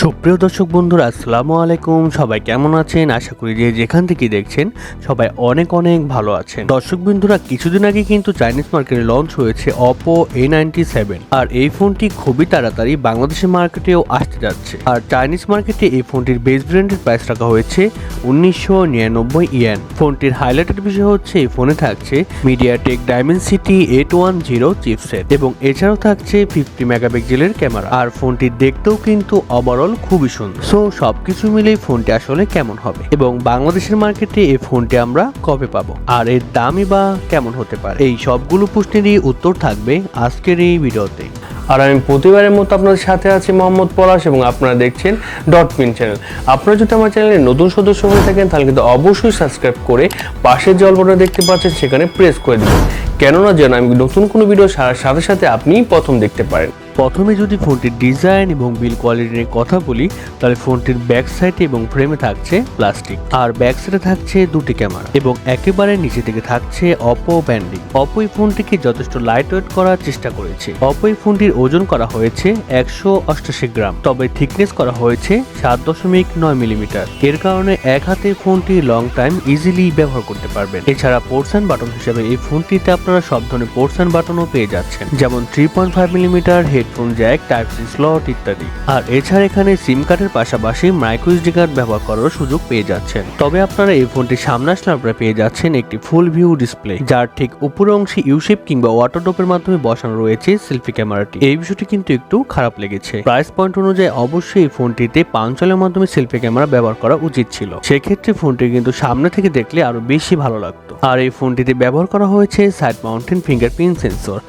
সুপ্রিয় দর্শক বন্ধুরা, আসসালামু আলাইকুম। সবাই কেমন আছেন? আশা করি যে যেখান থেকে দেখছেন সবাই অনেক অনেক ভালো আছেন। দর্শক বন্ধুরা, কিছুদিন আগে কিন্তু চাইনিজ মার্কেটে লঞ্চ হয়েছে Oppo A97, আর এই ফোনটি খুবই তাড়াতাড়ি বাংলাদেশের মার্কেটেও আসতে যাচ্ছে। আর চাইনিজ মার্কেটে এই ফোনটির বেস ভেরিয়েন্টের প্রাইস রাখা হয়েছে 1999 ইয়েন। ফোনটির হাইলাইটেড বিষয় হচ্ছে এই ফোনে থাকছে MediaTek Dimensity 810 চিপসেট এবং এছাড়াও থাকছে 50 মেগাপিক্সেলের ক্যামেরা। আর ফোনটি দেখতেও কিন্তু ওভারঅল খুবই সুন্দর। সো সবকিছু মিলেই ফোনটি আসলে কেমন হবে এবং বাংলাদেশের মার্কেটে এই ফোনটি আমরা কবে পাবো আর এর দামই বা কেমন হতে পারে, এই সবগুলো প্রশ্নেরই উত্তর থাকবে আজকের এই ভিডিওতে। আর আমি প্রতিবারের মতো আপনাদের সাথে আছি মোহাম্মদ পলাশ এবং আপনারা দেখছেন ডটপিন চ্যানেল। আপনারা যদি আমার চ্যানেলে নতুন সদস্য হয়ে থাকেন তাহলে কিন্তু অবশ্যই সাবস্ক্রাইব করে পাশের যে বাটনটা দেখতে পাচ্ছেন সেখানে প্রেস করে দিবেন, কেননা যেন আমি নতুন কোনো ভিডিও ছাড়ার সাথে সাথে আপনি প্রথম দেখতে পারেন। প্রথমে যদি ফোনটির ডিজাইন এবং বিল কোয়ালিটি নিয়ে কথা বলি, তাহলে ফোনটির ব্যাক সাইডে এবং ফ্রেমে থাকছে প্লাস্টিক, আর ব্যাক সাইডে থাকছে দুটি ক্যামেরা এবং একেবারে নিচে থেকে থাকছে Oppo ব্র্যান্ডিং। Oppo এই ফোনটিকে যথেষ্ট লাইট ওয়েট করার চেষ্টা করেছে। Oppo এই ফোনটির ওজন করা হয়েছে 188 গ্রাম, তবে থিকনেস করা হয়েছে 7.9 মিলিমিটার। এর কারণে এক হাতে ফোনটি লং টাইম ইজিলি ব্যবহার করতে পারবেন। এছাড়া পোর্টস বাটন হিসেবে এই ফোনটিতে আপনারা সব ধরনের পোর্টস বাটনও পেয়ে যাচ্ছেন, যেমন 3.5 millimetre headphone jack, type C slot ইত্যাদি। আর এছাড়া এখানে সিম কার্ডের পাশাপাশি মাইক্রো এসডি কার্ড ব্যবহার করার সুযোগ পেয়ে যাচ্ছেন। তবে আপনারা এই ফোনটি সামনে আসলে আপনারা পেয়ে যাচ্ছেন একটি ফুল ভিউ ডিসপ্লে, যার ঠিক উপরের অংশে ইউশেপ কিংবা ওয়াটারড্রপের মাধ্যমে বসানো রয়েছে সেলফি ক্যামেরাটি। এই বিষয়টি কিন্তু একটু খারাপ লেগেছে। প্রাইস পয়েন্ট অনুযায়ী অবশ্যই এই ফোনটিতে পাঞ্চলের মাধ্যমে সেলফি ক্যামেরা ব্যবহার করা উচিত ছিল, সেক্ষেত্রে ফোনটি কিন্তু সামনে থেকে দেখলে আরো বেশি ভালো লাগতো। আর এই ফোনটিতে ব্যবহার করা হয়েছে সাইড মাউন্টেন ফিঙ্গারপ্রিন্ট সেন্সর,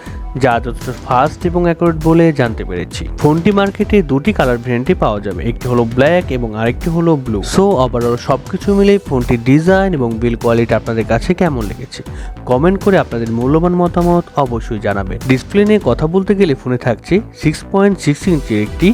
যা যথেষ্ট ফাস্ট এবং অ্যাকুরেট বলে জানতে পেরেছি। ফোনটি মার্কেটে দুটি কালার ভেরিয়েন্টে পাওয়া যাবে, একটি হলো ব্ল্যাক এবং আরেকটি হলো ব্লু। সো ওভারঅল সবকিছু মিলে ফোনটির ডিজাইন এবং বিল কোয়ালিটি আপনাদের কাছে কেমন লেগেছে কমেন্ট করে আপনাদের মূল্যবান মতামত অবশ্যই জানাবেন। ডিসপ্লে নিয়ে কথা বলতে গেলে ফোনে থাকছে 6.6 ইঞ্চির একটি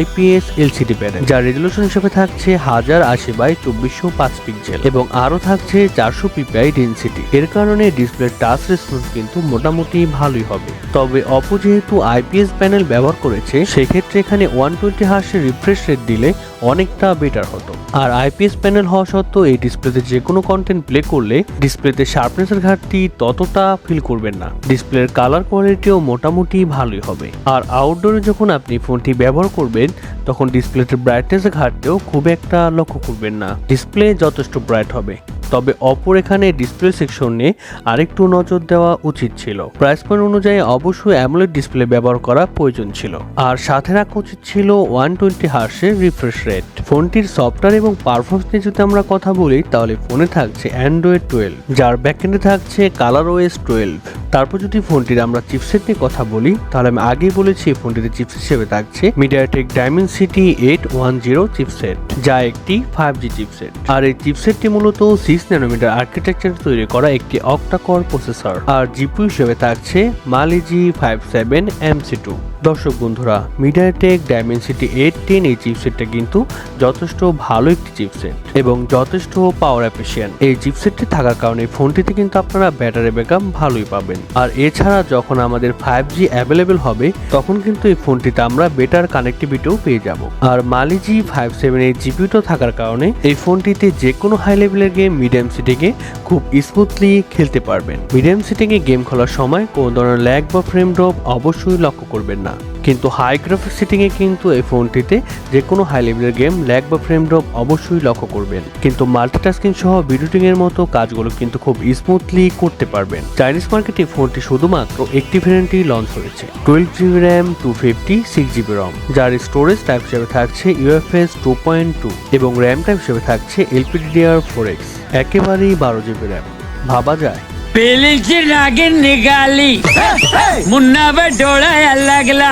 IPS LCD প্যানেল, যার রেজলিউশন হিসেবে থাকছে 1080x2405 পিক্সেল এবং আরো থাকছে 400 ppi ডেনসিটি। এর কারণে ডিসপ্লের টাচ রেসপন্স কিন্তু মোটামুটি ভালোই হবে। তবে Oppo যেহেতু IPS প্যানেল ব্যবহার করেছে, সেক্ষেত্রে এখানে 120 হার্টজের রিফ্রেশ রেট দিলে অনেকটা বেটার হতো। আর IPS প্যানেল হওয়া সত্ত্বেও এই ডিসপ্লেতে যে কোনো কন্টেন্ট প্লে করলে ডিসপ্লেতে শার্পনেসের ঘাটতি ততটা ফিল করবেন না। ডিসপ্লের কালার কোয়ালিটিও মোটামুটি ভালোই হবে। আর আউটডোরে যখন আপনি ফোনটি ব্যবহার করবেন তখন ডিসপ্লেতে ব্রাইটনেসের ঘাটতিও খুব একটা লক্ষ্য করবেন না, ডিসপ্লে যথেষ্ট ব্রাইট হবে। তবে Oppo এখানে ডিসপ্লে সেকশনে আরেকটু নজর দেওয়া উচিত ছিল। প্রাইস পয়েন্ট অনুযায়ী অবশ্যই অ্যামোলেড ডিসপ্লে ব্যবহার করা প্রয়োজন ছিল, আর সাথে রাখা উচিত ছিল 120 হার্টজের রিফ্রেশ রেট। ফোনটির সফটওয়্যার এবং পারফরমেন্স নিয়ে যদি আমরা কথা বলি, তাহলে ফোনে থাকছে Android 12, যার ব্যাকএন্ডে থাকছে ColorOS 12। তারপর যদি ফোনটির আমরা চিপসেট নিয়ে কথা বলি, তাহলে আমি আগেই বলেছি ফোনটিতে চিপসেট হিসেবে থাকছে MediaTek Dimensity 810 চিপসেট, যা একটি 5G চিপসেট। আর এই চিপসেটটি মূলত 6 ন্যানোমিটার আর্কিটেকচার তৈরি করা একটি Octa-core প্রসেসর, আর জিপিইউ হিসেবে থাকছে Mali G57 MC2। দর্শক বন্ধুরা, MediaTek Dimensity 810 এই চিপসেটটা কিন্তু যথেষ্ট ভালো একটি চিপসেট এবং যথেষ্ট পাওয়ার এফিশিয়েন্ট। এই চিপসেটটি থাকার কারণে ফোনটিতে কিন্তু আপনারা ব্যাটারি ব্যাকআপ ভালোই পাবেন। আর এছাড়া যখন আমাদের 5G অ্যাভেলেবেল হবে তখন কিন্তু এই ফোনটিতে আমরা বেটার কানেক্টিভিটিও পেয়ে যাব। আর Mali G57 এই জিপিইউটা থাকার কারণে এই ফোনটিতে যে কোনো হাই লেভেলের গেম মিডিয়াম সেটিংয়ে খুব স্মুথলি খেলতে পারবেন। মিডিয়াম সেটিংয়ে গেম খেলার সময় কোনো ধরনের ল্যাগ বা ফ্রেম ড্রপ অবশ্যই লক্ষ্য করবেন না, কিন্তু হাই গ্রাফিক সেটিংয়ে কিন্তু এই ফোনটিতে যে কোনো হাই লেভেলের গেম ল্যাগ বা ফ্রেম ড্রপ অবশ্যই লক্ষ্য করবেন। কিন্তু মাল্টিটাস্কিং সহ ভিডিও এডিটিং এর মতো কাজগুলো কিন্তু খুব স্মুথলি করতে পারবেন। চাইনিজ মার্কেটে ফোনটি শুধুমাত্র একটি ভেরিয়েন্টই লঞ্চ হয়েছে, 12GB RAM 256GB ROM, যার স্টোরেজ টাইপ হিসেবে থাকছে UFS 2.2 এবং র্যাম টাইপ হিসেবে থাকছে LPDDR4X, একেবারেই 12GB RAM। ভাবা যায় पेलीची नागिन निकाली मुन्ना पे डोळा लागला।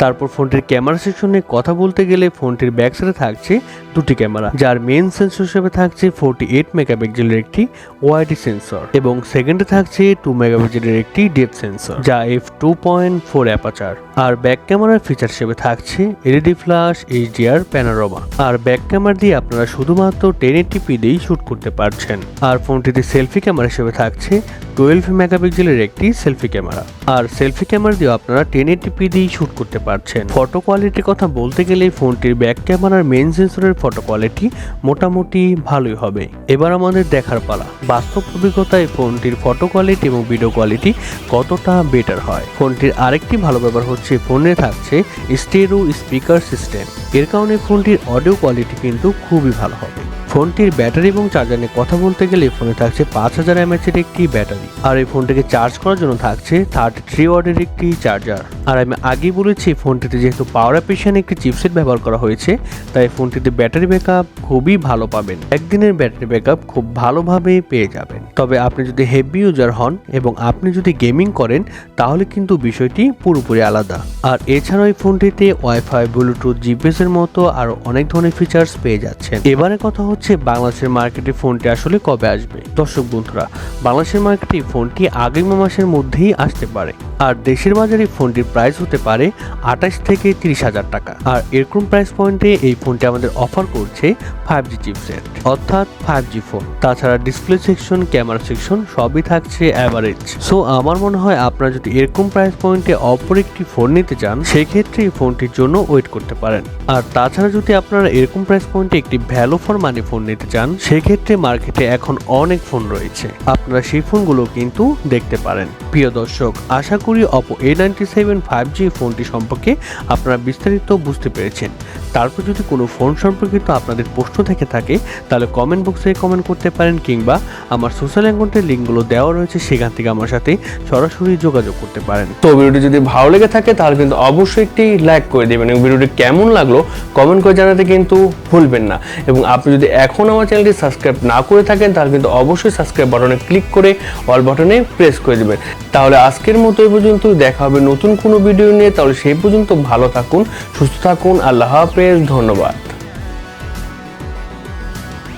তারপর ফোনটির ক্যামেরা সেকশনে কথা বলতে গেলে ফোনটির ব্যাক সাইডে থাকছে দুটি ক্যামেরা, যার মেইন সেন্সর হিসেবে থাকছে 48 মেগাপিক্সেলের একটি ওয়াইড সেন্সর এবং সেকেন্ডে থাকছে 2 মেগাপিক্সেলের একটি ডেপথ সেন্সর, যা f2.4 অ্যাপারচার। আর ব্যাক ক্যামেরার ফিচার হিসেবে থাকছে এলইডি ফ্ল্যাশ, এইচডিআর, প্যানোরামা। আর ব্যাক ক্যামেরা দিয়ে আপনারা শুধুমাত্র 1080p দিয়েই শুট করতে পারছেন। আর ফোনটিতে সেলফি ক্যামেরা হিসেবে থাকছে 12 মেগাপিক্সেলের একটি সেলফি ক্যামেরা। আর সেলফি ক্যামেরা দিয়ে আপনারা 1080p দিয়েই শুট করতে পারছেন। ফটো কোয়ালিটির কথা বলতে গেলে ফোনটির ব্যাক ক্যামেরার মেইন সেন্সরের ফটো কোয়ালিটি মোটামুটি ভালোই হবে। এবার আমাদের দেখার পালা বাস্তব অভিজ্ঞতায় ফোনটির ফটো কোয়ালিটি এবং ভিডিও কোয়ালিটি কতটা বেটার হয়। ফোনটির আরেকটি ভালো ব্যাপার হচ্ছে ফোনে থাকছে স্টেরিও স্পিকার সিস্টেম। এর কারণে ফোনটির অডিও কোয়ালিটি কিন্তু খুবই ভালো হবে। ফোনটির ব্যাটারি এবং চার্জার নিয়ে কথা বলতে গেলে ফোনে থাকছে 5000 mAh এর একটি ব্যাটারি। আর এই ফোনটিকে চার্জ করার জন্য থাকছে 33 ওয়াটের একটি চার্জার। আর আমি আগেই বলেছি ফোনটিতে যেহেতু পাওয়ার এফিশিয়েন্ট একটি চিপসেট ব্যবহার করা হয়েছে, তাই ফোনটিতে ব্যাটারি ব্যাকআপ খুবই ভালো পাবেন। একদিনের ব্যাটারি ব্যাকআপ খুব ভালোভাবে পেয়ে যাবেন। তবে আপনি যদি হেভি ইউজার হন এবং আপনি যদি গেমিং করেন তাহলে কিন্তু বিষয়টি পুরোপুরি আলাদা। আর এছাড়াও এই ফোনটিতে ওয়াইফাই, ব্লুটুথ, জিপিএস এর মতো আরো অনেক ধরনের ফিচার্স পেয়ে যাচ্ছেন। এবারে কথা হচ্ছে বাংলাদেশের মার্কেটে ফোনটি আসলে কবে আসবে। দর্শক বন্ধুরা, বাংলাদেশের মার্কেটে ফোনটি আগামী মাসের মধ্যেই আসতে পারে। আর দেশের বাজারে ফোনটির প্রাইস হতে পারে 28 থেকে 30,000 টাকা। আর এরকম প্রাইস পয়েন্টে এই ফোনটি আমাদের অফার করছে 5G চিপসেট, অর্থাৎ 5G ফোন। তাছাড়া ডিসপ্লে সেকশন, ক্যামেরা সেকশন সবই থাকছে অ্যাভারেজ। সো আমার মনে হয় আপনারা যদি এরকম প্রাইস পয়েন্টে অপর একটি ফোন নিতে চান সেক্ষেত্রে এই ফোনটির জন্য ওয়েট করতে পারেন। আর তাছাড়া যদি আপনারা এরকম প্রাইস পয়েন্টে একটি ভ্যালু ফর মানি ফোন নিতে চান সেক্ষেত্রে মার্কেটে এখন অনেক ফোন রয়েছে, আপনারা সেই ফোনগুলো কিন্তু দেখতে পারেন। প্রিয় দর্শক, আশা করি Oppo A97 5G ফোনটি সম্পর্কে আপনারা বিস্তারিত বুঝতে পেরেছেন। তারপর যদি কোনো ফোন সম্পর্কিত আপনাদের প্রশ্ন থেকে থাকে তাহলে কমেন্ট বক্সে কমেন্ট করতে পারেন, কিংবা আমার সোশ্যাল অ্যাকাউন্টের লিঙ্কগুলো দেওয়া রয়েছে, সেখান থেকে আমার সাথে সরাসরি যোগাযোগ করতে পারেন। তো ভিডিওটি যদি ভালো লেগে থাকে তাহলে কিন্তু অবশ্যই একটি লাইক করে দেবেন এবং ভিডিওটি কেমন লাগলো কমেন্ট করে জানাতে কিন্তু ভুলবেন না। এবং আপনি যদি এখন আমার চ্যানেলটি সাবস্ক্রাইব না করে থাকেন তাহলে কিন্তু অবশ্যই সাবস্ক্রাইব বাটনে ক্লিক করে অল বাটনে প্রেস করে দেবেন। তাহলে আজকের মতো এই পর্যন্ত, দেখা হবে নতুন কোনো ভিডিও নিয়ে। তাহলে সেই পর্যন্ত ভালো থাকুন, সুস্থ থাকুন, আল্লাহ হাফেজ, ধন্যবাদ।